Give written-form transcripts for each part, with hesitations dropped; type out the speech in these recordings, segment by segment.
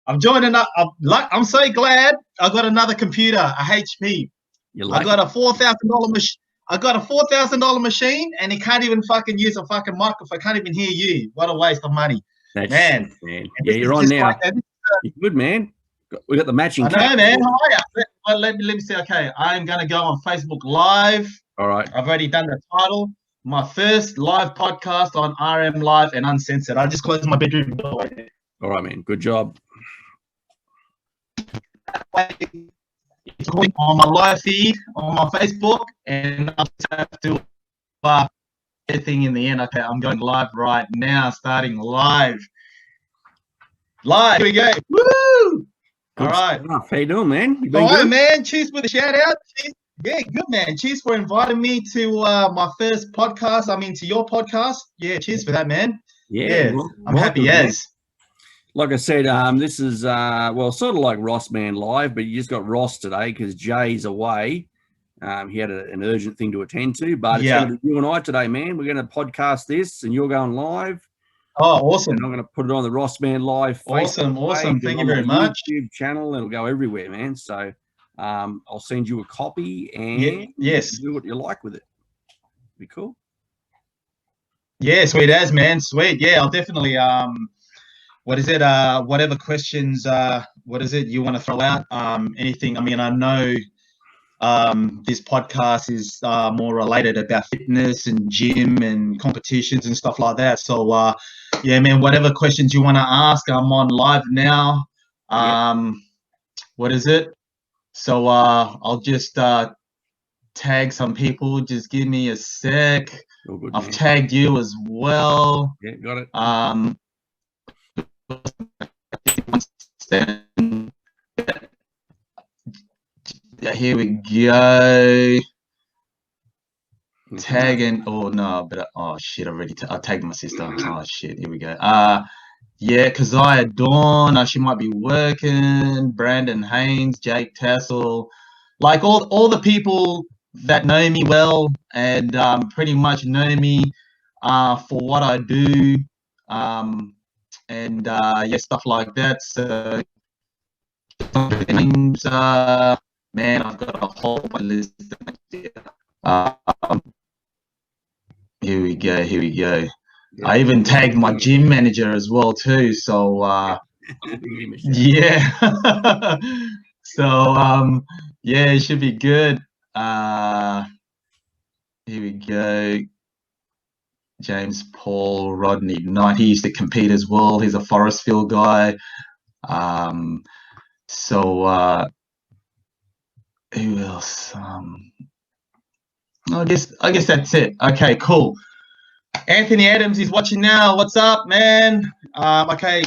I'm joining up. I'm so glad I got another computer, a HP. I got a $4,000 machine. I got a $4,000 machine, and it can't even fucking use a fucking microphone. I can't even hear you. What a waste of money, man. Sick, man. Yeah, you're on now. You're good, man. We got the matching. I know, man. How are you? Let me see. Okay, I'm gonna go on Facebook Live. All right. I've already done the title. My first live podcast on RM Live and Uncensored. I just closed my bedroom door. All right, man. Good job. On my live feed on my Facebook, and I just have to everything in the end. Okay, I'm going live right now. Starting live. Here we go. Woo! Good all right. Stuff. How you doing, man? You all right, man. Cheers for the shout out. Cheers. Yeah, good, man. Cheers for inviting me to my first podcast. I mean, to your podcast. Yeah, cheers for that, man. Yeah, I'm happy as. Like I said, this is, sort of like Ross Man Live, but you just got Ross today because Jay's away. He had an urgent thing to attend to, but it's going to be you and I today, man. We're going to podcast this, and you're going live. Oh, awesome. And I'm going to put it on the Ross Man Live Facebook Awesome. Thank you very much. YouTube channel. It'll go everywhere, man. So I'll send you a copy and do what you like with it. Be cool. Yeah, sweet as, man. Sweet. Yeah, I'll definitely what is it? Whatever questions what is it you want to throw out? Anything. I mean, I know this podcast is more related about fitness and gym and competitions and stuff like that. So yeah, man, whatever questions you want to ask, I'm on live now. What is it? So I'll just tag some people. Just give me a sec. Good, I've tagged you as well. Yeah, got it. Here we go. Tagging. Oh no, but oh shit! I tagged my sister. Oh shit! Here we go. Yeah, Keziah Dawn. She might be working. Brandon Haynes, Jake Tassel, like all the people that know me well and pretty much know me for what I do. And stuff like that. So names, man, I've got a whole list. Here we go. Yeah. I even tagged my gym manager as well too. So yeah. So yeah, it should be good. Here we go. James Paul Rodney Knight. He used to compete as well. He's a Forestville guy. So who else? I guess that's it. Okay, cool. Anthony Adams is watching now. What's up, man? Okay.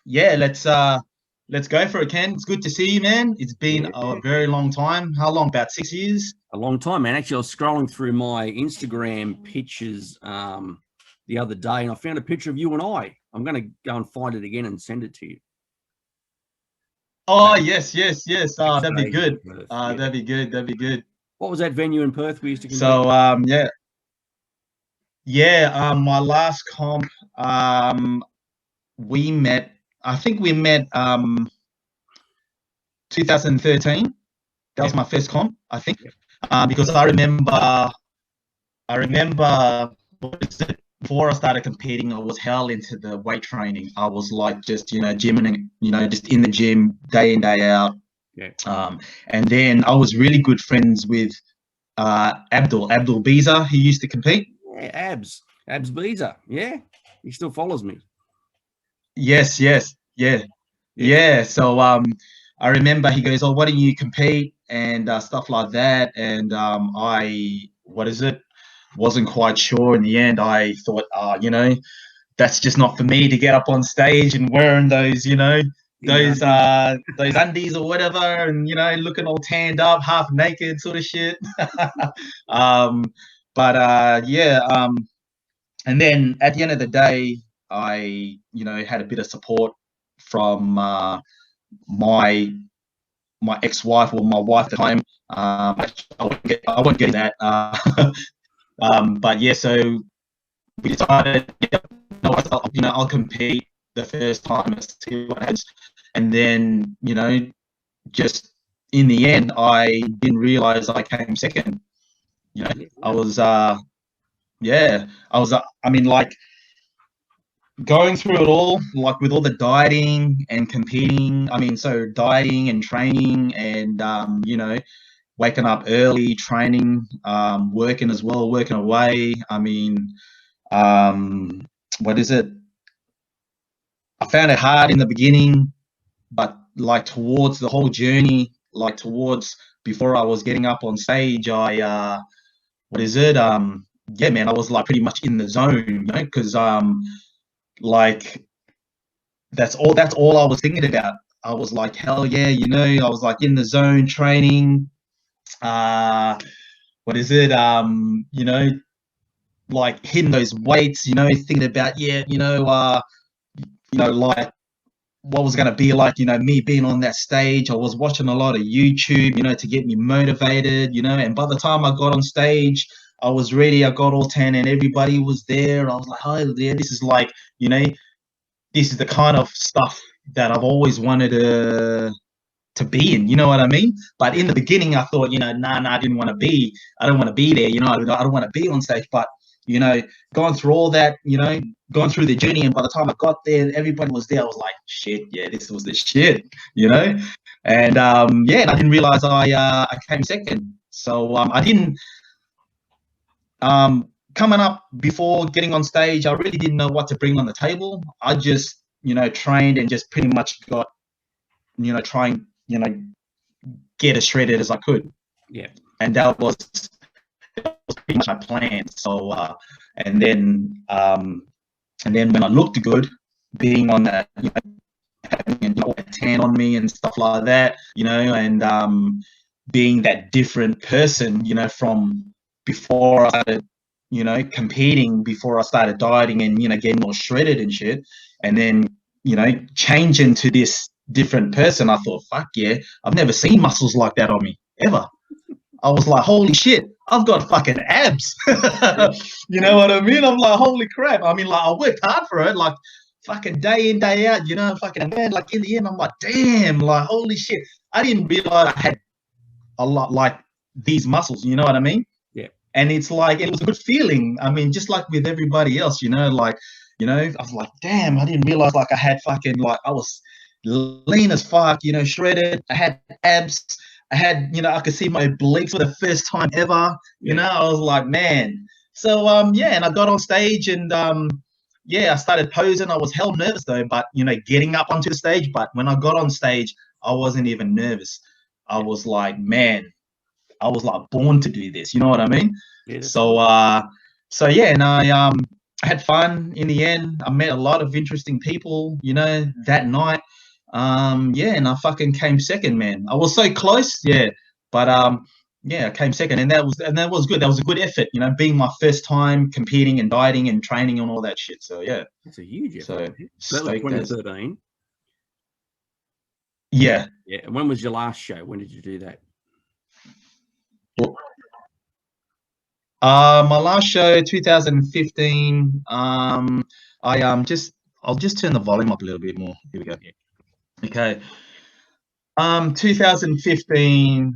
Yeah, let's go for it, Ken. It's good to see you, man. It's been a very long time. How long? About 6 years? A long time, man. Actually, I was scrolling through my Instagram pictures the other day, and I found a picture of you and I. I'm going to go and find it again and send it to you. Oh, yes. Oh, that'd be good. That'd be good. What was that venue in Perth we used to compete? So, my last comp, we met 2013. That was my first comp, I think. Because I remember before I started competing, I was hell into the weight training. I was like just, gymming, just in the gym day in, day out. Yeah. And then I was really good friends with Abdul Beezer. He used to compete. Yeah, Abs Beezer. Yeah. He still follows me. Yes. Yeah. So I remember he goes, "Oh, why don't you compete?" and stuff like that. And I wasn't quite sure. In the end, I thought, that's just not for me to get up on stage and wearing those, those undies or whatever, and looking all tanned up, half naked, sort of shit. And then at the end of the day, I had a bit of support from my ex-wife, or my wife at the time. I won't get that. But yeah, so we decided, I'll compete. the first time and see what happens. And then, you know, just in the end, I didn't realize I came second. You know, I was, I mean, like, going through it all, like with all the dieting and competing, I mean, so dieting and training and, you know, waking up early, training, working as well, working away. I mean, what is it? I found it hard in the beginning, but like towards the whole journey, like towards before I was getting up on stage, what is it? Yeah, man, I was like pretty much in the zone, you know, because like that's all I was thinking about. I was like, hell yeah, you know, I was like in the zone training. What is it? You know, like hitting those weights, you know, thinking about, yeah, you know, like what was going to be like, you know, me being on that stage. I was watching a lot of YouTube, you know, to get me motivated, you know, and by the time I got on stage, I was ready. I got all 10 and everybody was there. I was like, oh, yeah, this is like, you know, this is the kind of stuff that I've always wanted to be in, you know what I mean? But in the beginning, I thought, you know, I don't want to be there, you know, I don't want to be on stage. But, you know, going through all that, you know, going through the journey, and by the time I got there, everybody was there. I was like, shit, yeah, this was the shit, you know? And yeah, and I didn't realize I came second. So I didn't coming up before getting on stage, I really didn't know what to bring on the table. I just, you know, trained and just pretty much got, you know, trying, you know, get as shredded as I could. Yeah. And that was pretty much my plan. So and then when I looked good, being on that, you know, having a tan on me and stuff like that, you know, and being that different person, you know, from before I started, you know, competing, before I started dieting and, you know, getting more shredded and shit, and then, you know, changing to this different person, I thought, fuck yeah, I've never seen muscles like that on me ever. I was like, holy shit, I've got fucking abs. You know what I mean? I'm like, holy crap. I mean, like, I worked hard for it, like fucking day in, day out, you know, fucking man, like in the end, I'm like, damn, like, holy shit. I didn't realize I had a lot like these muscles, you know what I mean? Yeah. And it's like, it was a good feeling. I mean, just like with everybody else, you know, like, you know, I was like, damn, I didn't realize like I had fucking, like, I was lean as fuck, you know, shredded. I had abs. I had, you know, I could see my obliques for the first time ever. You know, I was like, man. So yeah, and I got on stage and yeah, I started posing. I was hell nervous though, but you know, getting up onto the stage. But when I got on stage, I wasn't even nervous. I was like, man, I was like born to do this. You know what I mean? Yeah, so yeah, and I had fun in the end. I met a lot of interesting people, you know, that night. Yeah, and I fucking came second, man. I was so close, yeah, but yeah, I came second, and that was good. That was a good effort, you know, being my first time competing and dieting and training and all that shit. So yeah, it's a huge effort. So that was 2013. Yeah. Yeah. And when was your last show? When did you do that? My last show, 2015. I'll just turn the volume up a little bit more. Here we go. Okay. 2015.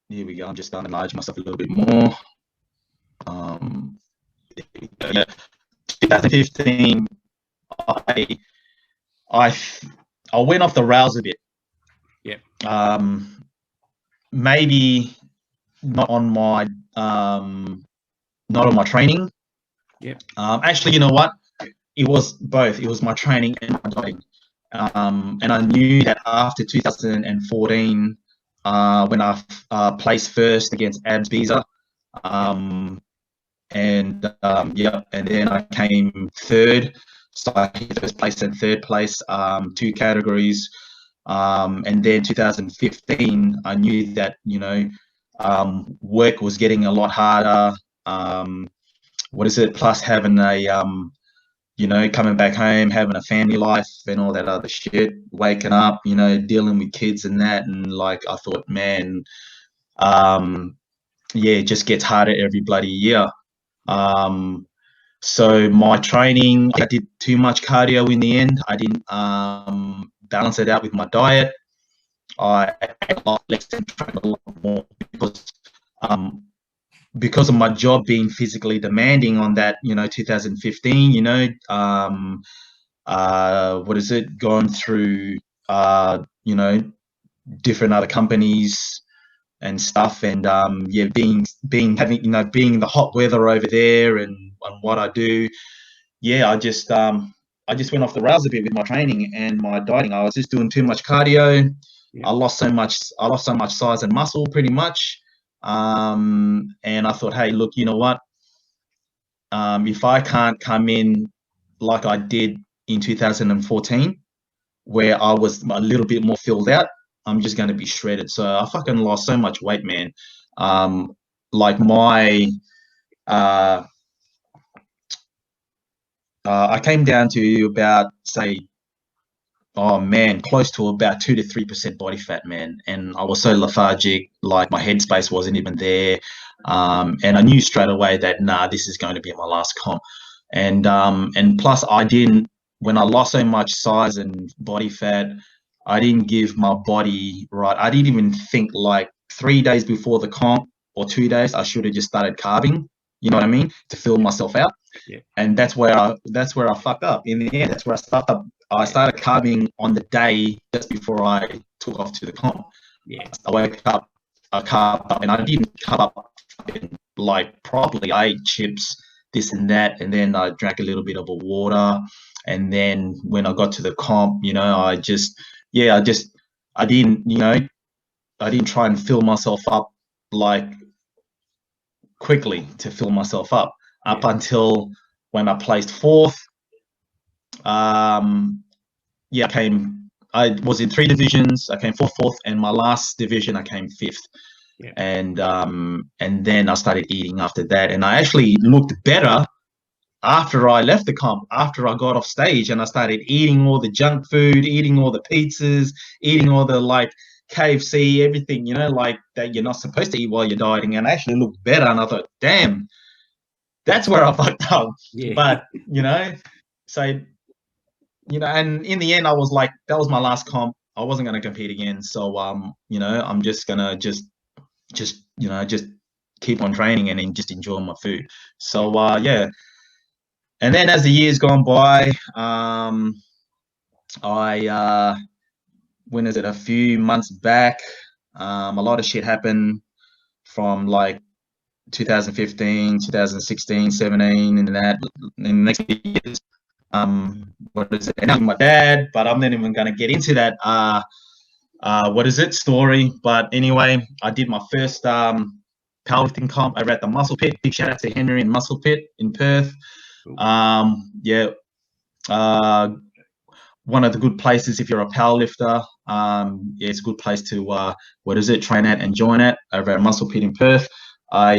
Here we go. I'm just starting to enlarge myself a little bit more. Yeah. 2015. I went off the rails a bit. Yeah. Maybe not on my training. Yeah. Actually, you know what? It was both. It was my training and my dieting. And I knew that after 2014, when I placed first against AZA, yeah, and then I came third. So I hit first place and third place, 2 categories. And then 2015, I knew that, you know, work was getting a lot harder. What is it? Plus having a, you know, coming back home, having a family life and all that other shit, waking up, you know, dealing with kids and that. And like, I thought, man, yeah, it just gets harder every bloody year. So my training, I did too much cardio in the end. I didn't balance it out with my diet. I ate a lot less and trained a lot more because of my job being physically demanding on that, 2015, what is it, going through, different other companies and stuff, and yeah, having being in the hot weather over there, and what I do, yeah, I just went off the rails a bit with my training and my dieting. I was just doing too much cardio. Yeah. I lost so much size and muscle pretty much. And I thought, hey, look, you know what? If I can't come in like I did in 2014, where I was a little bit more filled out, I'm just going to be shredded. So I fucking lost so much weight, man. Like uh, I came down to about, say, oh man, close to about 2 to 3% body fat, man. And I was so lethargic, like my headspace wasn't even there. And I knew straight away that, nah, this is going to be my last comp. And plus I didn't, when I lost so much size and body fat, I didn't give my body right. I didn't even think, like, 3 days before the comp or 2 days, I should have just started carving, you know what I mean, to fill myself out. Yeah. And that's where I fucked up in the end. That's where I fucked up. I started carving on the day just before I took off to the comp. Yeah. I wake up, I carved up, and I didn't carve up like properly. I ate chips, this and that, and then I drank a little bit of a water. And then when I got to the comp, I didn't try and fill myself up, like, quickly to fill myself up until when I placed fourth. I was in 3 divisions. I came fourth, and my last division I came fifth. Yeah. And then I started eating after that, and I actually looked better after I left the comp, after I got off stage, and I started eating all the junk food, eating all the pizzas, eating all the, like, KFC, everything, like that you're not supposed to eat while you're dieting, and I actually looked better. And I thought, damn, that's where I fucked up. Yeah. But so and in the end, I was like, that was my last comp. I wasn't going to compete again. So I'm just gonna just keep on training and then just enjoy my food. So yeah. And then as the years gone by, when is it, a few months back, a lot of shit happened from, like, 2015, 2016, 17, and that in the next few years. What is it? And my dad, but I'm not even going to get into that. Story. But anyway, I did my first powerlifting comp over at the Muscle Pit. Big shout out to Henry and Muscle Pit in Perth. Yeah. One of the good places if you're a powerlifter. Yeah, it's a good place to train at and join at, over at Muscle Pit in Perth. I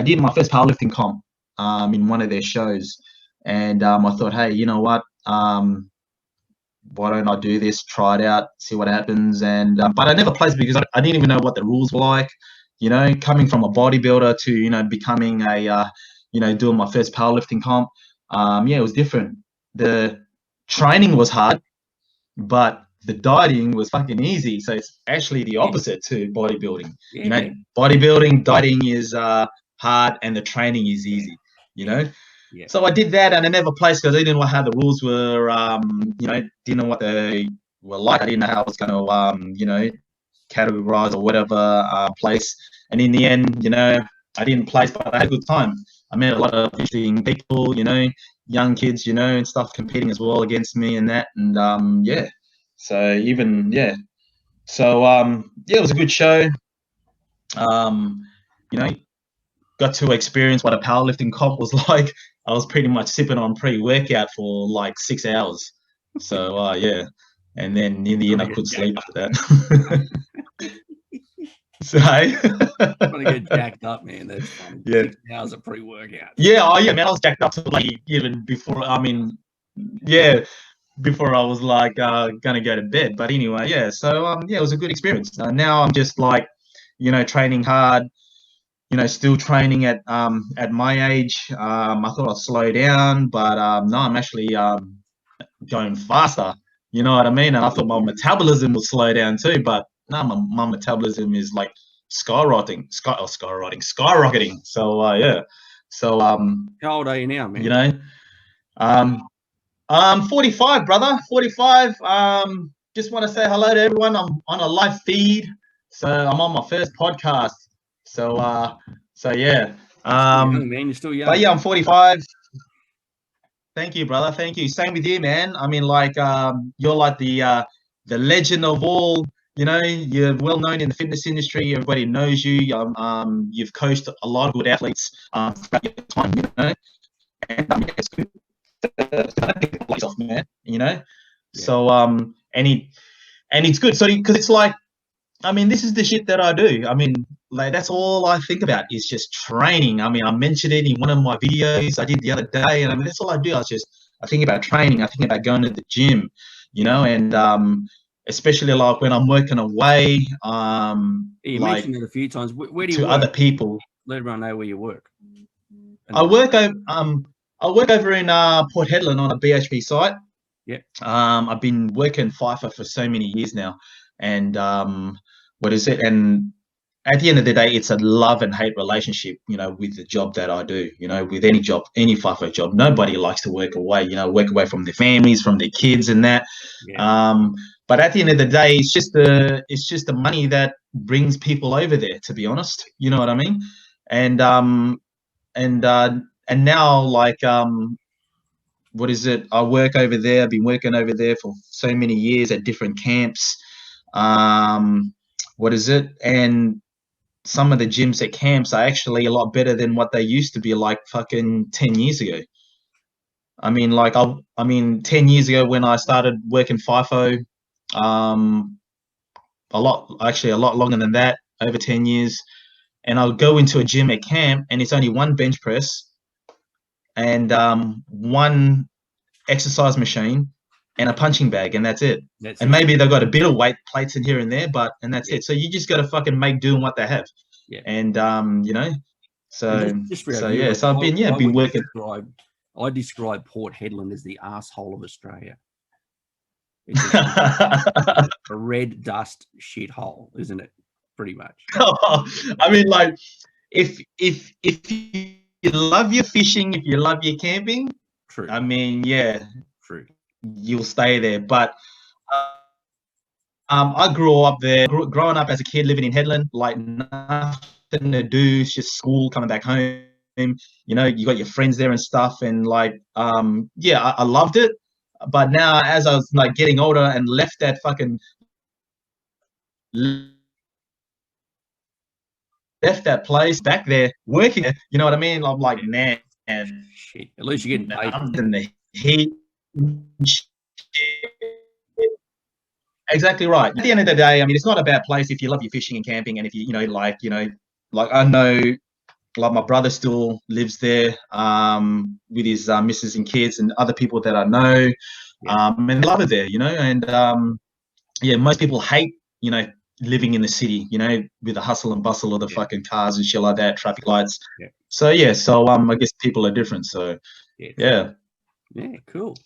did my first powerlifting comp in one of their shows, and I thought, hey, you know what? Why don't I do this? Try it out, see what happens. And but I never placed because I didn't even know what the rules were like. Coming from a bodybuilder to becoming a doing my first powerlifting comp. Yeah, it was different. The training was hard, but the dieting was fucking easy. So it's actually the opposite to bodybuilding. Yeah. Bodybuilding, dieting is hard, and the training is easy. Yeah. So I did that, and I never placed because I didn't know how the rules were. Didn't know what they were like. I didn't know how I was going to, categorize or whatever place. And in the end, I didn't place, but I had a good time. I met a lot of interesting people, young kids, and stuff competing as well against me and that. And yeah. So even yeah. So yeah, it was a good show. Got to experience what a powerlifting comp was like. I was pretty much sipping on pre-workout for like 6 hours. So yeah. And then in the end, I couldn't sleep after that. So I'm gonna get jacked up, man. That's funny. Yeah. 6 hours of pre-workout. Yeah, oh yeah, man. I was jacked up to, like, even before. I mean, yeah, before I was like gonna go to bed. But anyway, yeah. So yeah, it was a good experience. Now I'm just like, training hard, still training at my age. I thought I'd slow down, but no, I'm actually going faster. You know what I mean? And I thought my metabolism would slow down too, but no, my metabolism is like skyrocketing. So yeah. So How old are you now, man? you know, um, 45, brother. 45. Just want to say hello to everyone. I'm on a live feed, so I'm on my first podcast. So yeah. You're still young, man. You're still young. But yeah, I'm 45. Thank you, brother. Thank you. Same with you, man. I mean, like, you're like the legend of all. You're well known in the fitness industry. Everybody knows you. You've coached a lot of good athletes throughout your time. And it's good. Yourself, man. Yeah. So and it's good. So because it's like, I mean, this is the shit that I do. I mean, like, that's all I think about is just training. I mean, I mentioned it in one of my videos I did the other day, and I mean, that's all I do. I think about training. I think about going to the gym, and especially like when I'm working away, You like, mentioned it a few times. Where do you to work? other people. Let everyone know where you work. I work over in Port Hedland on a BHP site. Yeah. I've been working FIFA for so many years now, and what is it? And at the end of the day, it's a love and hate relationship, with the job that I do. With any job, any FIFA job, nobody likes to work away. Work away from their families, from their kids, and that. Yeah. But at the end of the day, it's just the money that brings people over there. To be honest, you know what I mean? And and now, like, what is it? I work over there. I've been working over there for so many years at different camps. What is it? And some of the gyms at camps are actually a lot better than what they used to be, like fucking 10 years ago. I mean, like, 10 years ago when I started working FIFO, a lot longer than that, over 10 years. And I'll go into a gym at camp and it's only one bench press and one exercise machine and a punching bag, and that's it. And maybe they've got a bit of weight plates in here and there, and that's it. So you just got to fucking make do what they have. Yeah. And so just for so yeah. So I've been working. I describe Port Hedland as the asshole of Australia. It's a red dust shithole, isn't it? Pretty much. I mean, like, if you love your fishing, if you love your camping, true. I mean, yeah, true. You'll stay there. But I grew up there. Growing up as a kid, living in Hedland, like, nothing to do. It's just school, coming back home. You got your friends there and stuff, and like, yeah, I loved it. But now, as I was like getting older and left that place back there working, you know what I mean? I'm like, man, shit. At least you're getting paid. I'm in the heat. Exactly right. At the end of the day, I mean, it's not a bad place if you love your fishing and camping, and if like I know, like, my brother still lives there with his missus and kids and other people that I know, and they love it there, and yeah, most people hate, living in the city, with the hustle and bustle of the fucking cars and shit like that, traffic lights. Yeah. So yeah, I guess people are different. So yeah. Yeah, cool.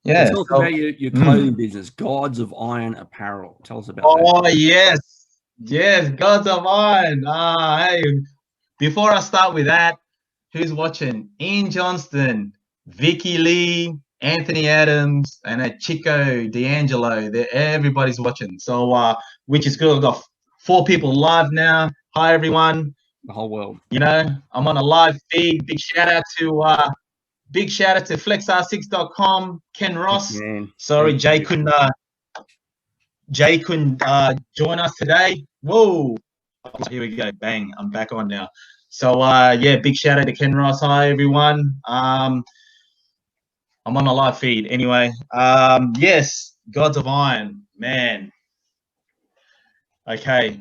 Yeah. Tell us about your clothing business, Gods of Iron Apparel. Tell us about that. Oh, yes, Gods of Iron. Hey, before I start with that, who's watching? Ian Johnston, Vicky Lee, Anthony Adams, and Chico D'Angelo. Everybody's watching. So, which is good. I've got 4 people live now. Hi, everyone. The whole world. I'm on a live feed. Big shout out to flexr6.com, Ken Ross. Sorry, Jay couldn't join us today. Whoa. Here we go. Bang. I'm back on now. So yeah, big shout out to Ken Ross. Hi, everyone. I'm on a live feed. Anyway, yes, Gods of Iron, man. Okay,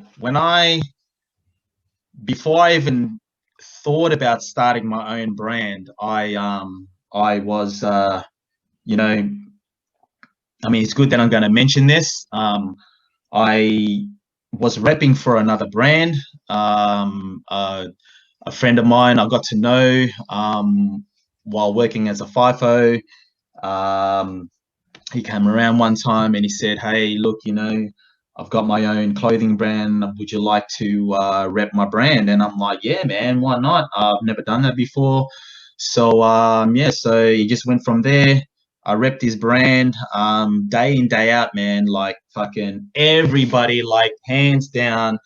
before I even thought about starting my own brand, I was, I mean, it's good that I'm going to mention this. I was repping for another brand, a a friend of mine I got to know while working as a FIFO. He came around one time and he said, "Hey, look, I've got my own clothing brand. Would you like to rep my brand?" And I'm like, "Yeah, man, why not? I've never done that before." So yeah, so he just went from there. I repped his brand day in, day out, man. Like fucking everybody, like hands down,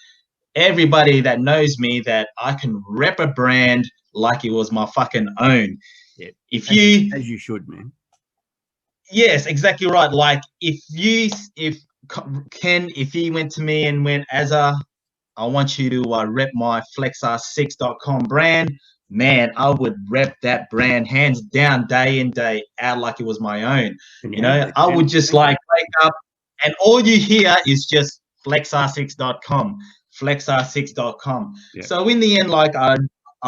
everybody that knows me, that I can rep a brand like it was my fucking own. Yeah. If as you should, man. Yes, exactly right. Like if he went to me and went, "AZA, I want you to rep my flexr6.com brand," man, I would rep that brand hands down, day in, day out, like it was my own. I would just like wake up and all you hear is just flexr6.com, flexr6.com. Yeah. So in the end, like I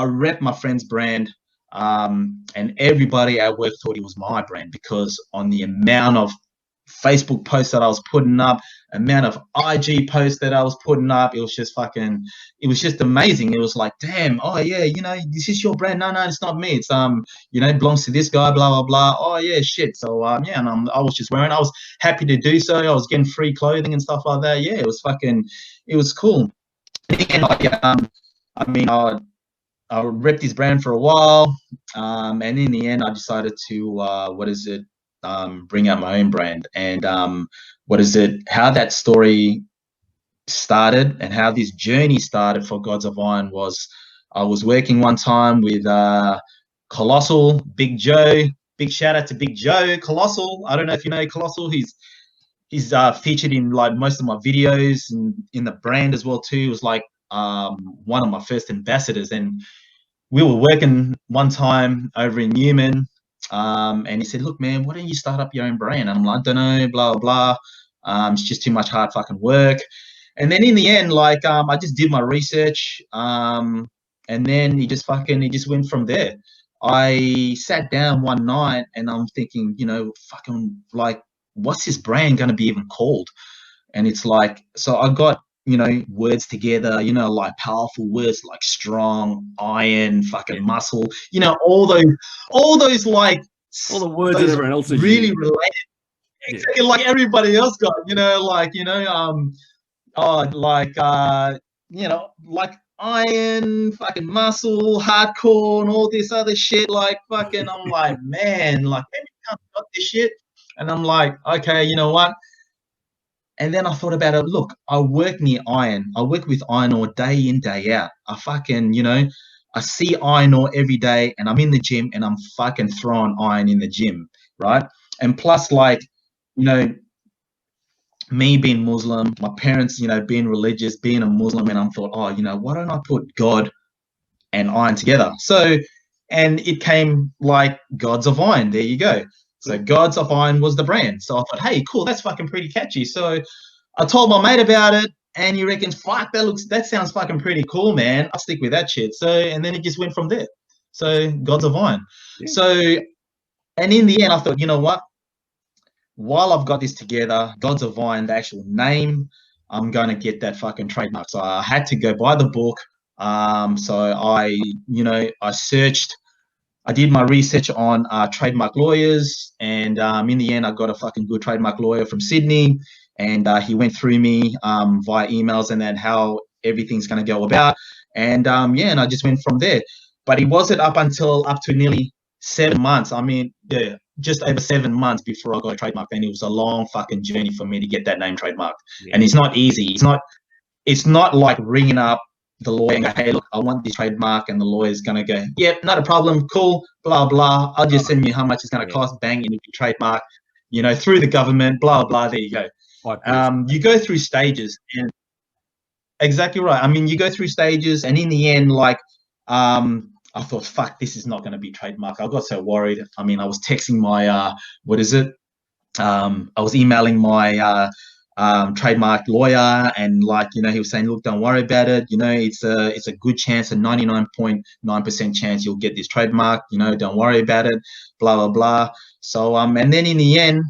rep my friend's brand. And everybody at work thought it was my brand because on the amount of Facebook posts that I was putting up, amount of IG posts that I was putting up, it was just amazing. It was like, damn, oh yeah, this is your brand. No, it's not me. It's it belongs to this guy, blah blah blah. Oh yeah, shit. So yeah, and I was just wearing. I was happy to do so. I was getting free clothing and stuff like that. Yeah, it was cool. And I mean, I repped his brand for a while, and in the end, I decided to bring out my own brand. And how that story started and how this journey started for Gods of Iron was I was working one time with Colossal, Big Joe. Big shout out to Big Joe, Colossal. I don't know if you know Colossal. He's featured in like most of my videos and in the brand as well too. He was like one of my first ambassadors, and we were working one time over in Newman, and he said, "Look, man, why don't you start up your own brand?" And I'm like, "I don't know, blah blah blah. It's just too much hard fucking work." And then in the end, like, I just did my research, and then he just went from there. I sat down one night and I'm thinking, fucking like, what's this brand gonna be even called? And it's like, so I got words together, like powerful words like strong, iron, fucking muscle, all those like all the words that everyone else is really using. related. Exactly like everybody else got, like iron, fucking muscle, hardcore, and all this other shit. Like fucking, I'm like, man, like everyone got this shit, and I'm like, okay, you know what? And then I thought about it. Look, I work near iron. I work with iron ore day in, day out. I fucking, I see iron ore every day and I'm in the gym and I'm fucking throwing iron in the gym, right? And plus, like, me being Muslim, my parents, being religious, being a Muslim, and I thought, oh, why don't I put God and iron together? So, and it came like Gods of Iron. There you go. So Gods of Iron was the brand. So I thought, hey, cool, that's fucking pretty catchy. So I told my mate about it, and he reckons, fuck, that sounds fucking pretty cool, man. I'll stick with that shit. So, and then it just went from there. So Gods of Iron. Yeah. So, and in the end, I thought, you know what? While I've got this together, Gods of Iron, the actual name, I'm going to get that fucking trademark. So I had to go buy the book. So I searched. I did my research on trademark lawyers, and in the end, I got a fucking good trademark lawyer from Sydney, and he went through me via emails and then how everything's going to go about, and and I just went from there. But it wasn't up to nearly 7 months. I mean, yeah, just over 7 months before I got a trademark, and it was a long fucking journey for me to get that name trademarked. Yeah. And it's not easy. It's not like ringing up the lawyer and go, hey, look, I want this trademark, and the lawyer's going to go, yep, not a problem, cool, blah, blah. I'll just send you how much it's going to cost, bang, into your trademark, through the government, blah, blah, there you go. You go through stages, and exactly right. I mean, you go through stages, and in the end, like, I thought, fuck, this is not going to be trademark. I got so worried. I mean, I was texting my, I was emailing my trademark lawyer, and like, he was saying, look, don't worry about it. It's a good chance, a 99.9% chance you'll get this trademark. Don't worry about it, blah, blah, blah. So, and then in the end,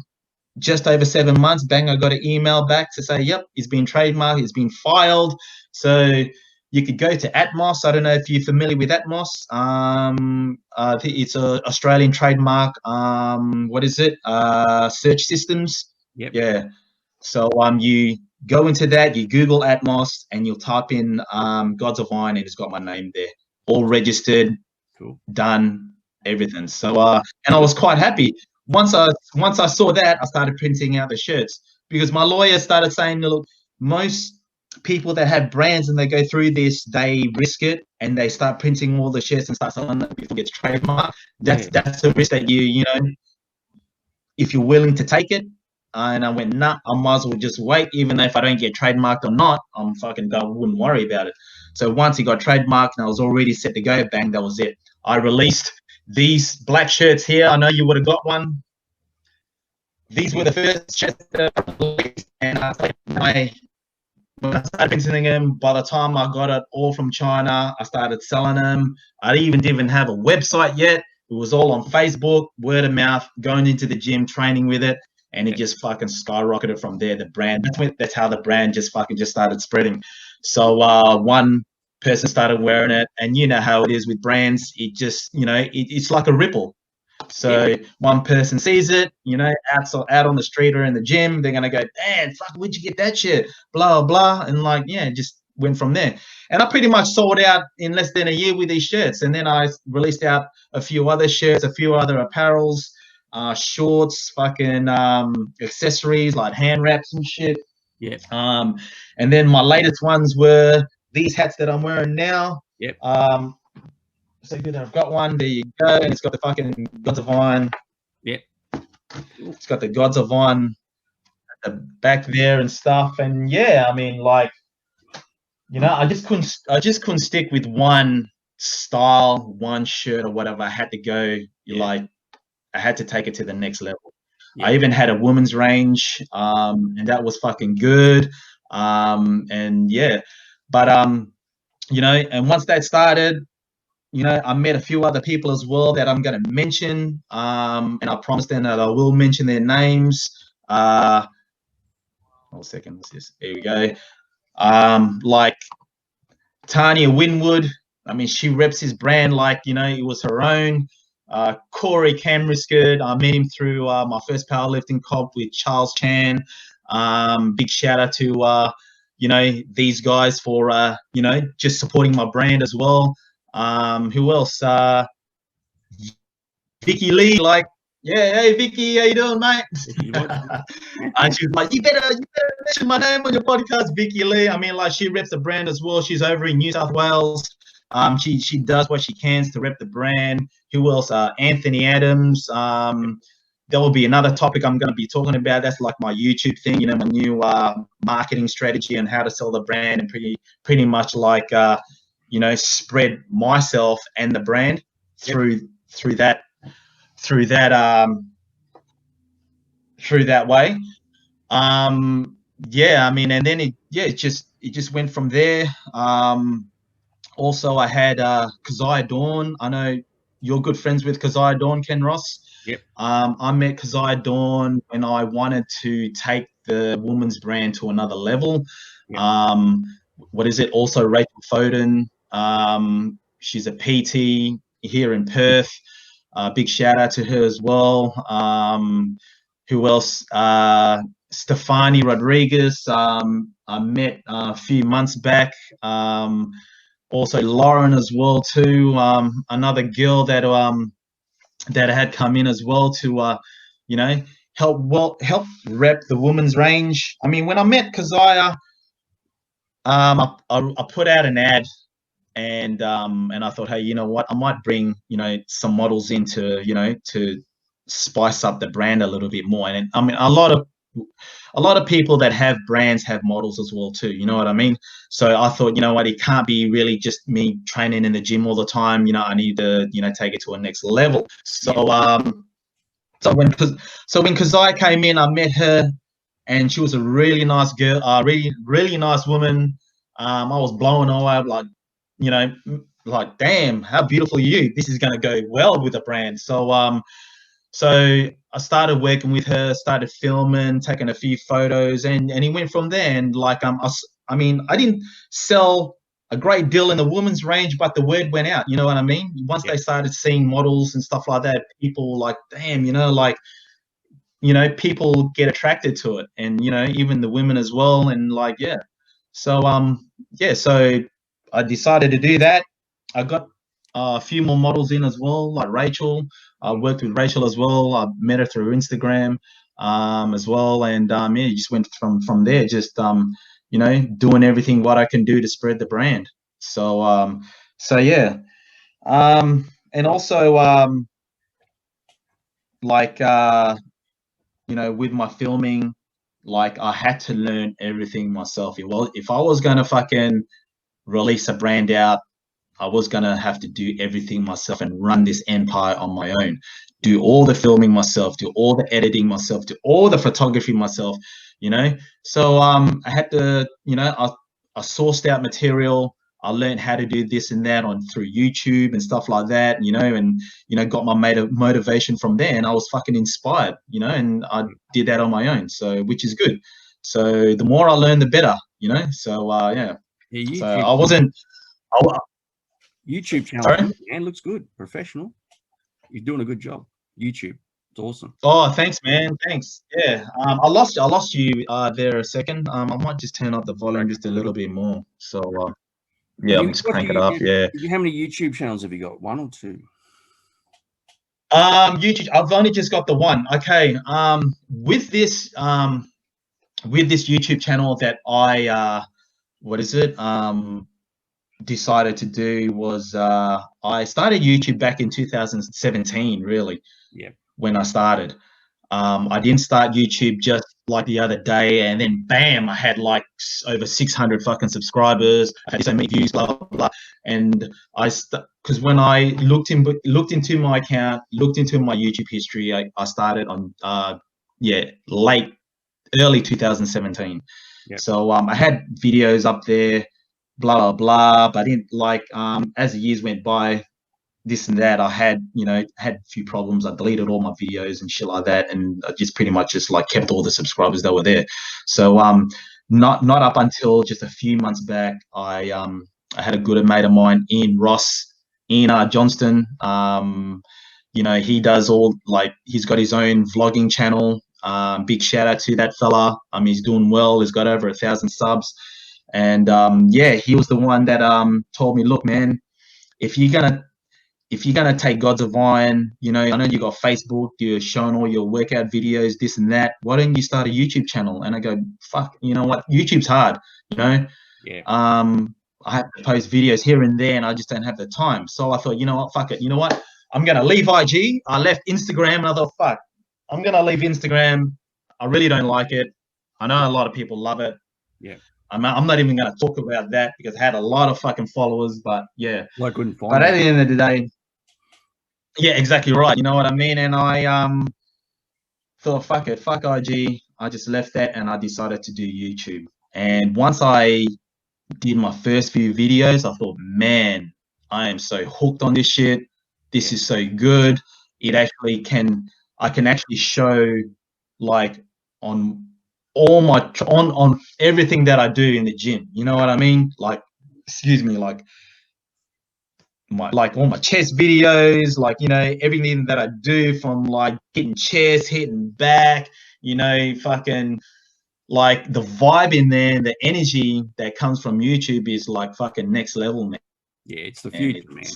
just over 7 months, bang, I got an email back to say, yep, it's been trademarked, it's been filed. So you could go to Atmos. I don't know if you're familiar with Atmos. I think it's a Australian trademark. What is it? Search systems. Yep. Yeah. So you go into that, you Google Atmos, and you'll type in Gods of Wine, and it's got my name there, all registered, Cool. done, everything. So and I was quite happy. Once I saw that, I started printing out the shirts because my lawyer started saying, look, most people that have brands and they go through this, they risk it and they start printing all the shirts and start selling them before it gets trademarked. That's a risk that you know, if you're willing to take it. And I went, nah, I might as well just wait, even though if I don't get trademarked or not, I'm fucking done, wouldn't worry about it. So once he got trademarked and I was already set to go, bang, that was it. I released these black shirts here. I know you would have got one. These were the first shirts that I released, and when I started printing them, by the time I got it all from China, I started selling them. I didn't have a website yet. It was all on Facebook, word of mouth, going into the gym, training with it, and it just fucking skyrocketed from there. The brand, that's how the brand just started spreading. So one person started wearing it, and you know how it is with brands. It just, you know, it's like a ripple. So one person sees it, you know, out on the street or in the gym, they're gonna go, "Damn, fuck, where'd you get that shit?" Blah blah, and like, yeah, just went from there. And I pretty much sold out in less than a year with these shirts. And then I released out a few other shirts, a few other apparels, shorts, fucking accessories like hand wraps and shit. Yeah. And then my latest ones were these hats that I'm wearing now. Yep. So good, I've got one. There you go, and it's got the fucking Gods of Wine. Yep. It's got the Gods of Wine at the back there and stuff. And yeah, I mean, like, you know, I just couldn't stick with one style, one shirt or whatever. I had to go. Like, I had to take it to the next level. Yeah. I even had a women's range, and that was fucking good. And yeah, but you know, and once that started, you know, I met a few other people as well that I'm going to mention, and I promised them that I will mention their names. Hold a second, what's this? Here we go. Like Tanya Winwood. I mean, she reps his brand like, you know, it was her own. Corey Camriscud, I met him through my first powerlifting comp with Charles Chan. Big shout out to, you know, these guys for, you know, just supporting my brand as well. Who else? Vicky Lee, like, yeah, hey Vicky, how you doing, mate? And she's like, you better mention my name on your podcast, Vicky Lee. I mean, like, she reps the brand as well. She's over in New South Wales. She does what she can to rep the brand. Who else? Anthony Adams. There will be another topic I'm going to be talking about. That's like my YouTube thing, you know, my new marketing strategy and how to sell the brand, and pretty much like you know, spread myself and the brand through that way. Yeah, I mean, and then it just went from there. Also, I had Keziah Dawn. I know you're good friends with Keziah Dawn, Ken Ross. Yep. I met Keziah Dawn when I wanted to take the women's brand to another level. Yep. What is it? Also, Rachel Foden. She's a PT here in Perth. Big shout out to her as well. Who else? Stefani Rodriguez. I met a few months back. Also Lauren as well too. Another girl that had come in as well to you know, help rep the women's range. I mean, when I met Keziah, I put out an ad, and I thought, hey, you know what, I might bring, you know, some models in to, you know, to spice up the brand a little bit more. And I mean, a lot of people that have brands have models as well too, you know what I mean? So I thought, you know what, it can't be really just me training in the gym all the time, you know, I need to, you know, take it to a next level. So so when Keziah came in, I met her, and she was a really nice girl, really nice woman. I was blown away, like, you know, like, damn, how beautiful are you? This is going to go well with the brand. So so I started working with her, started filming, taking a few photos, and it went from there. And like, I mean, I didn't sell a great deal in the women's range, but the word went out. You know what I mean? Once they started seeing models and stuff like that, people like, damn, like, people get attracted to it, and even the women as well, and like, yeah. So so I decided to do that. I got a few more models in as well, like Rachel. I worked with Rachel as well. I met her through Instagram as well, and yeah, just went from there, just doing everything what I can do to spread the brand. So yeah, and also like with my filming, like I had to learn everything myself. Well, if I was gonna fucking release a brand out, I was gonna have to do everything myself and run this empire on my own. Do all the filming myself, do all the editing myself, do all the photography myself, So I had to, I sourced out material. I learned how to do this and that through YouTube and stuff like that, and got my motivation from there, and I was fucking inspired, and I did that on my own, so which is good. So the more I learn, the better, So yeah. Yeah, so I wasn't. YouTube channel, Sorry? man, looks good, professional. You're doing a good job. YouTube, it's awesome. Oh, thanks, man. Thanks. Yeah. I lost you there a second. I might just turn up the volume just a little bit more. So yeah, I'll just crank it up. Yeah. How many YouTube channels have you got? 1 or 2? YouTube. I've only just got the one. Okay. With this YouTube channel that I decided to do was I started YouTube back in 2017, really. Yeah. When I started. I didn't start YouTube just like the other day, and then bam, I had like over 600 fucking subscribers. I had so many views, blah blah blah. And because when I looked into my account, looked into my YouTube history, I started on early 2017. Yep. So I had videos up there, blah blah blah. But as the years went by, this and that, I had a few problems. I deleted all my videos and shit like that, and I just pretty much just like kept all the subscribers that were there. So not up until just a few months back, I had a good mate of mine, Ross in Johnston. He does he's got his own vlogging channel. Big shout out to that fella. He's doing well. He's got over 1,000 subs, and he was the one that told me, look, man, if you're gonna take Gods of Iron, I know you got Facebook, you're showing all your workout videos, this and that. Why don't you start a YouTube channel? And I go, fuck, you know what? YouTube's hard, Yeah. I have to post videos here and there, and I just don't have the time. So I thought, you know what? Fuck it. You know what? I'm gonna leave IG. I left Instagram, and I thought, fuck, I'm gonna leave Instagram. I really don't like it. I know a lot of people love it. Yeah. I'm not even gonna talk about that because I had a lot of fucking followers, but yeah. I couldn't find. But at the end of the day. Yeah, exactly right. You know what I mean? And I thought, fuck it, fuck IG. I just left that and I decided to do YouTube. And once I did my first few videos, I thought, man, I am so hooked on this shit. This is so good. I can actually show like on all my on everything that I do in the gym. You know what I mean? Like, excuse me, like all my chest videos, everything that I do, from like hitting chest, hitting back, fucking like the vibe in there, the energy that comes from YouTube is like fucking next level, man. Yeah, it's the future, man. It's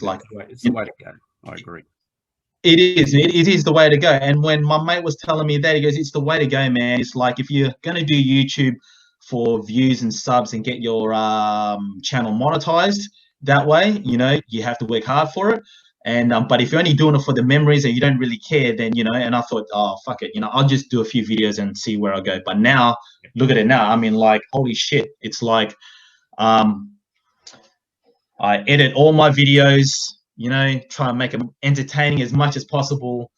the way to go. I agree. It is the way to go. And when my mate was telling me that, he goes, it's the way to go, man. It's like, if you're going to do YouTube for views and subs and get your channel monetized that way, you have to work hard for it. And but if you're only doing it for the memories and you don't really care, then and I thought, oh fuck it, I'll just do a few videos and see where I go. But now, look at it now. I mean, like, holy shit, it's like I edit all my videos, try and make them entertaining as much as possible,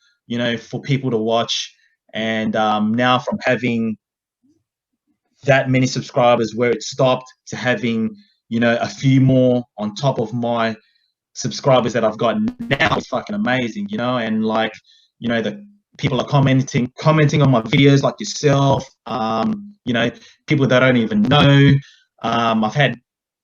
for people to watch. And now, from having that many subscribers where it stopped to having a few more on top of my subscribers that I've got now, is fucking amazing, and like, the people are commenting on my videos, like yourself, people that I don't even know. I've had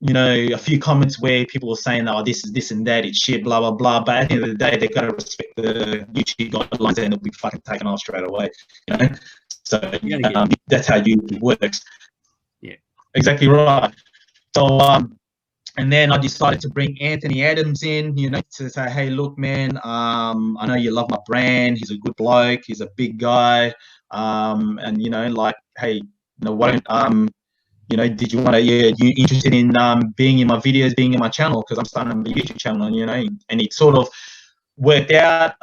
you know, a few comments where people were saying, oh, this is this and that, it's shit, blah, blah, blah. But at the end of the day, they've got to respect the YouTube guidelines and it'll be fucking taken off straight away, you know? So that's how YouTube works. Yeah. Exactly right. So, and then I decided to bring Anthony Adams in, you know, to say, hey, look, man, I know you love my brand. He's a good bloke. He's a big guy. And, you know, like, hey, you know, why don't, you know, did you want to, you interested in being in my videos, being in my channel? Because I'm starting a YouTube channel, you know, and it sort of worked out,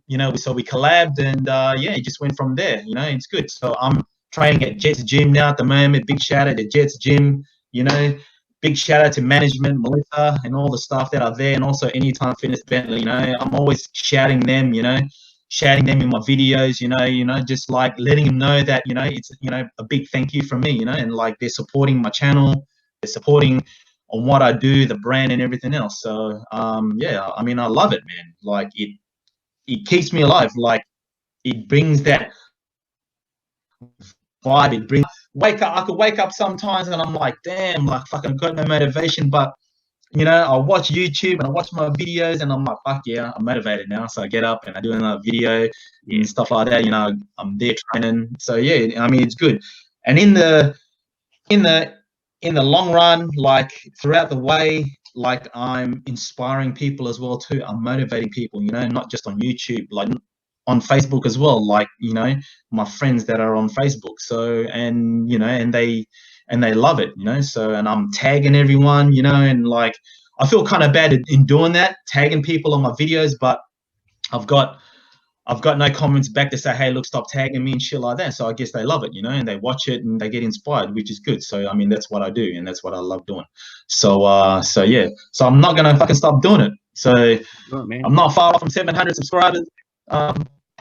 you know, so we collabed and, yeah, it just went from there, you know, it's good. So I'm training at Jets Gym now at the moment. Big shout out to Jets Gym, you know. Big shout out to management, Melissa, and all the staff that are there, and also Anytime Fitness Bentley. You know, I'm always shouting them. You know, shouting them in my videos. You know, just like letting them know that it's a big thank you from me. You know, and like they're supporting my channel, they're supporting on what I do, the brand, and everything else. So, yeah, I mean, I love it, man. Like it keeps me alive. Like it brings that vibe. It brings wake up. I could wake up sometimes and I'm like, damn, like fucking got no motivation. But you know, I watch YouTube and I watch my videos and I'm like, fuck yeah, I'm motivated now. So I get up and I do another video and stuff like that. You know, I'm there training. So yeah, I mean it's good. And in the long run, like throughout the way, like I'm inspiring people as well too. I'm motivating people, you know, not just on YouTube, like on Facebook as well, like, you know, my friends that are on Facebook. So, and, you know, and they love it, you know, so, and I'm tagging everyone, you know, and like, I feel kind of bad in doing that, tagging people on my videos, but I've got no comments back to say, hey, look, stop tagging me and shit like that. So I guess they love it, you know, and they watch it and they get inspired, which is good. So, I mean, that's what I do and that's what I love doing. So, so yeah, so I'm not going to fucking stop doing it. So I'm not far off from 700 subscribers.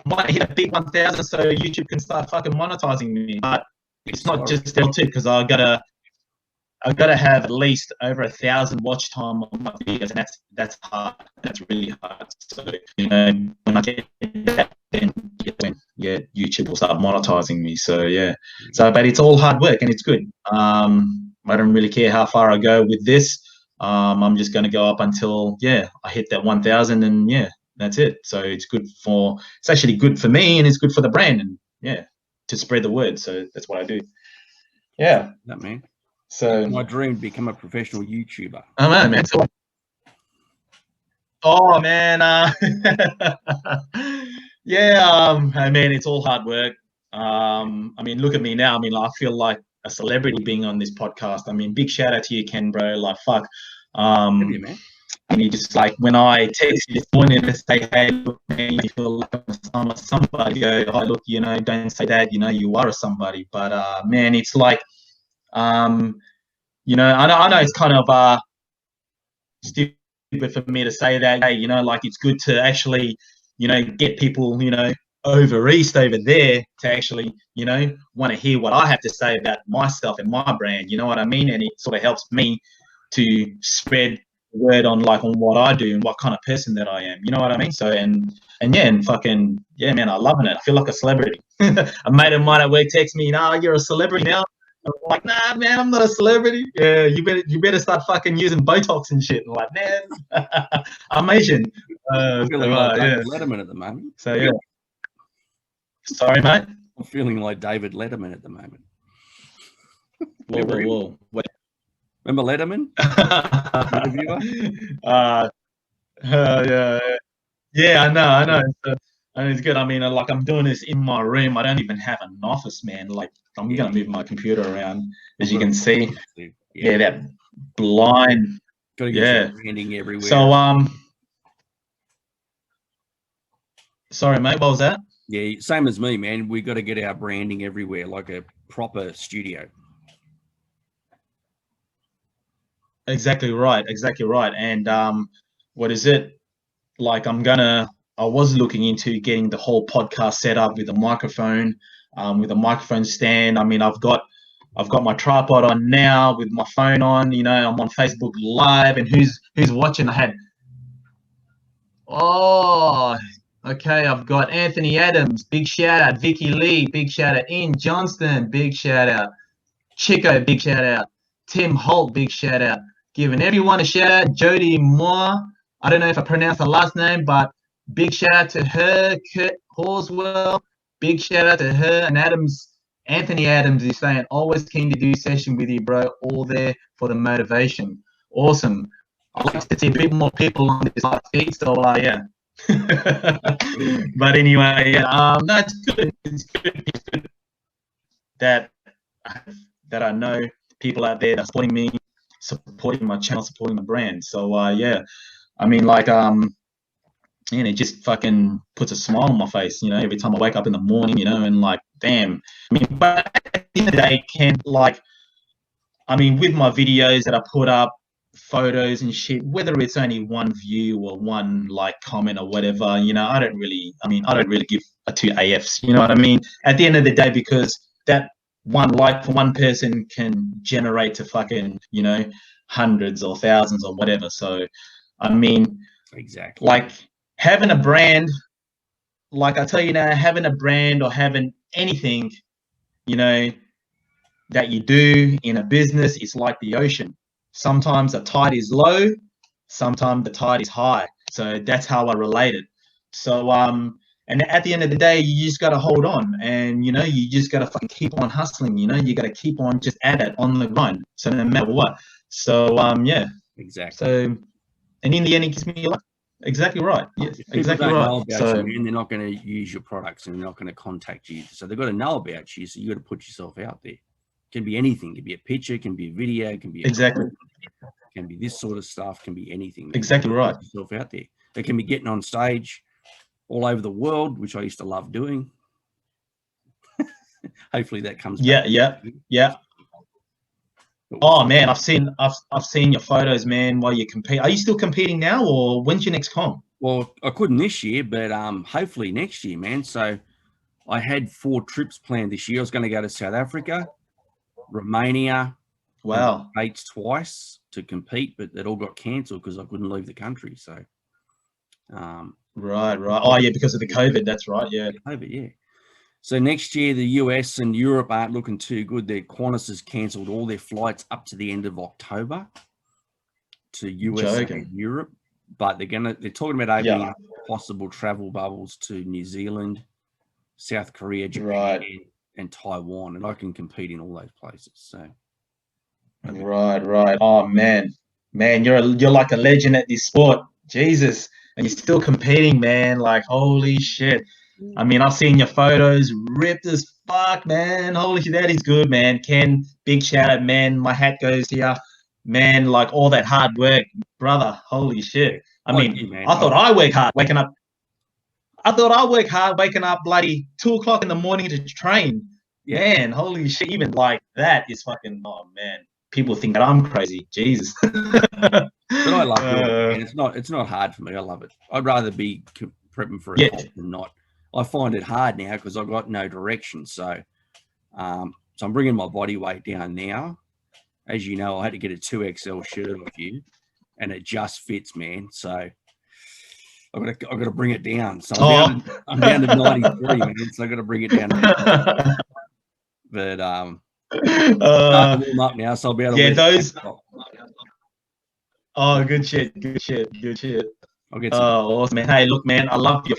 Might hit a big 1,000 so YouTube can start fucking monetizing me. But it's not just still too, because I gotta have at least over 1,000 watch time on my videos, and that's hard. That's really hard. So you know, when I get that, then yeah, YouTube will start monetizing me. So yeah, so but it's all hard work and it's good. I don't really care how far I go with this. I'm just going to go up until I hit that 1,000, and yeah, that's it. So it's actually good for me and it's good for the brand, and yeah, to spread the word. So that's what I do. Yeah. That man. So my dream to become a professional YouTuber. I know, man. Oh man, yeah. I mean, it's all hard work. I mean, look at me now. I mean, I feel like a celebrity being on this podcast. I mean, big shout out to you, Ken, bro. Like, fuck. Man. And you just like when I text you this morning to say, hey, look, man, you feel like I'm a somebody. Go, oh, look, you know, don't say that. You know, you are a somebody. But man, it's like, you know, I know it's kind of stupid for me to say that. Hey, you know, like it's good to actually, you know, get people, you know, over east over there to actually, you know, want to hear what I have to say about myself and my brand. You know what I mean? And it sort of helps me to spread word on what I do and what kind of person that I am. You know what I mean? So and yeah, and fucking yeah, man, I'm loving it. I feel like a celebrity. A mate of mine at work texts me, "Nah, you're a celebrity now." I'm like, "Nah, man, I'm not a celebrity." Yeah, you better start fucking using Botox and shit. I'm like, man, I'm Asian. I'm feeling like David Letterman at the moment. So yeah. Sorry, mate. I'm feeling like David Letterman at the moment. Whoa. Wait. Remember Letterman? Yeah, I know. And it's good. I mean, like I'm doing this in my room. I don't even have an office, man. Like I'm gonna move my computer around, as you can see. Yeah, that blind. Gotta get branding everywhere. So sorry, mate. What was that? Yeah, same as me, man. We got to get our branding everywhere, like a proper studio. Exactly right. And what is it? Like I was looking into getting the whole podcast set up with a microphone, with a microphone stand. I mean, I've got my tripod on now with my phone on. You know, I'm on Facebook Live, and who's watching? Okay, I've got Anthony Adams, big shout out. Vicky Lee, big shout out. Ian Johnston, big shout out. Chico, big shout out. Tim Holt, big shout out. Giving everyone a shout out. Jody Moore. I don't know if I pronounced the last name, but big shout out to her. Kurt Horswell. Big shout out to her. And Anthony Adams is saying, always keen to do session with you, bro. All there for the motivation. Awesome. I'd like to see a bit more people on this feed. So, yeah. But anyway, yeah, no, it's good. It's good that I know people out there that's supporting me, supporting my channel, supporting my brand. So yeah, I mean, like and it just fucking puts a smile on my face, every time I wake up in the morning, and like, damn. I mean, but at the end of the day, with my videos that I put up, photos and shit, whether it's only one view or one like comment or whatever, I don't really give a two AFs, you know what I mean? At the end of the day, because that one like for one person can generate to fucking, hundreds or thousands or whatever. So, exactly, like having a brand, like I tell you now, having a brand or having anything, that you do in a business is like the ocean. Sometimes the tide is low, sometimes the tide is high. So that's how I relate it. So, and at the end of the day, you just got to hold on and, you just got to fucking keep on hustling, you got to keep on just at it on the grind. So no matter what. So, yeah. Exactly. So, and in the end, it gives me a lot. Exactly right. Yes, exactly right. Know about you, man, they're not going to use your products and they're not going to contact you. So they've got to know about you. So you got to put yourself out there. Can be anything. It can be a picture, can be a video, can be can be this sort of stuff, can be anything. Man. Exactly right. Put yourself out there. It can be getting on stage all over the world, which I used to love doing. Hopefully that comes back. Yeah. Oh man, I've seen your photos, man, while you compete. Are you still competing now, or when's your next comp? Well, I couldn't this year, but hopefully next year, man. So I had 4 trips planned this year. I was going to go to South Africa, Romania, wow, States twice to compete, but it all got cancelled because I couldn't leave the country. So, right. Oh yeah, because of the COVID. That's right. Yeah, COVID. Yeah. So next year, the US and Europe aren't looking too good. Qantas has cancelled all their flights up to the end of October to US and Europe, but they're talking about opening possible travel bubbles to New Zealand, South Korea, Japan, and Taiwan, and I can compete in all those places. So, right. Oh man, you're like a legend at this sport, Jesus, and you're still competing, man. Like holy shit. I've seen your photos, ripped as fuck, man. Holy shit, that is good, man. Ken, big shout out, man. My hat goes to you, man. Like all that hard work, brother. Holy shit. I thought I work hard waking up. I thought I work hard waking up bloody 2 o'clock in the morning to train. Yeah. Man, holy shit. Even like that is fucking, oh man. People think that I'm crazy. Jesus. But I love it, and it's not hard for me. I love it. I'd rather be prepping for a comp than not. I find it hard now because I've got no direction. So, I'm bringing my body weight down now. As you know, I had to get a 2XL shirt off you, and it just fits, man. So I've got to bring it down. So I'm down to 93, man. So I've got to bring it down. But I'm warm up now, so I'll be able to those. Oh, good shit. I'll get awesome, man. Hey, look, man, I love your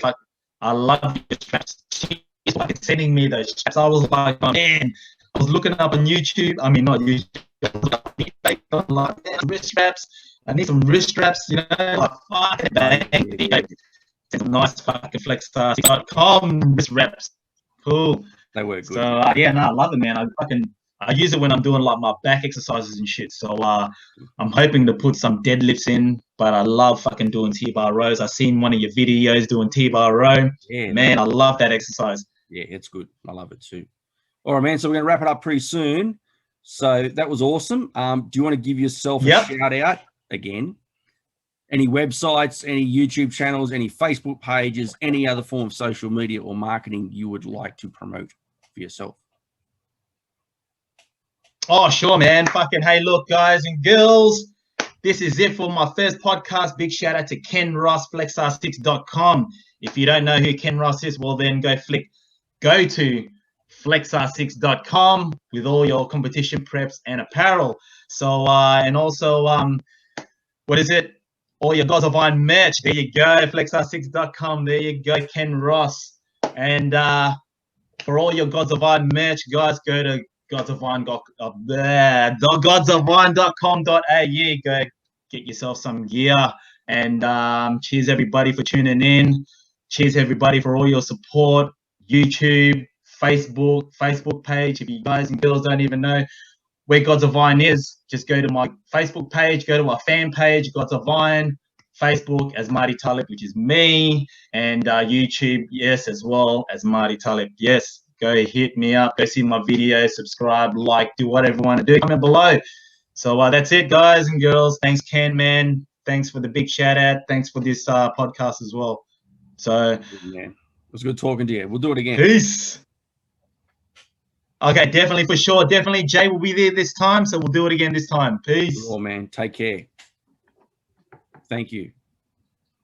straps. She's fucking sending me those straps. I was like, oh, man, I was looking up on YouTube. Not YouTube. Like, wrist straps. I need some wrist straps, like fucking bang. Some nice fucking flex.com wrist straps. Cool. They were good. So I love it, man. I use it when I'm doing like my back exercises and shit. So I'm hoping to put some deadlifts in, but I love fucking doing T-bar rows. I've seen one of your videos doing T-bar row. Yeah, man, I love that exercise. Yeah, it's good. I love it too. All right, man. So we're going to wrap it up pretty soon. So that was awesome. Do you want to give yourself a shout out again? Any websites, any YouTube channels, any Facebook pages, any other form of social media or marketing you would like to promote for yourself? Oh, sure, man. Fucking hey, look, guys and girls. This is it for my first podcast. Big shout out to Ken Ross, flexr6.com. If you don't know who Ken Ross is, well, then go to flexr6.com with all your competition preps and apparel. So, and also, what is it? All your Gods of Iron merch. There you go. flexr6.com. There you go, Ken Ross. And for all your Gods of Iron merch, guys, go to godsofwine.com.au. Go get yourself some gear. And cheers, everybody, for tuning in. Cheers, everybody, for all your support. YouTube, Facebook page. If you guys and girls don't even know where Gods of Iron is, just go to my Facebook page, go to our fan page, Gods of Iron, Facebook, Asmadi Talip, which is me, and YouTube, yes, as well, Asmadi Talip. Yes, go hit me up, go see my videos, subscribe, like, do whatever you want to do, comment below. So that's it, guys and girls. Thanks, Ken, man. Thanks for the big shout out. Thanks for this podcast as well. So, man, it was good talking to you. We'll do it again. Peace. Okay, definitely, for sure. Definitely, Jay will be there this time, so we'll do it again this time. Peace. Oh, man. Take care. Thank you.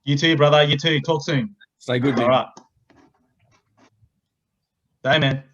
You too, brother. You too. Talk soon. Stay good, man. All right. Bye, man.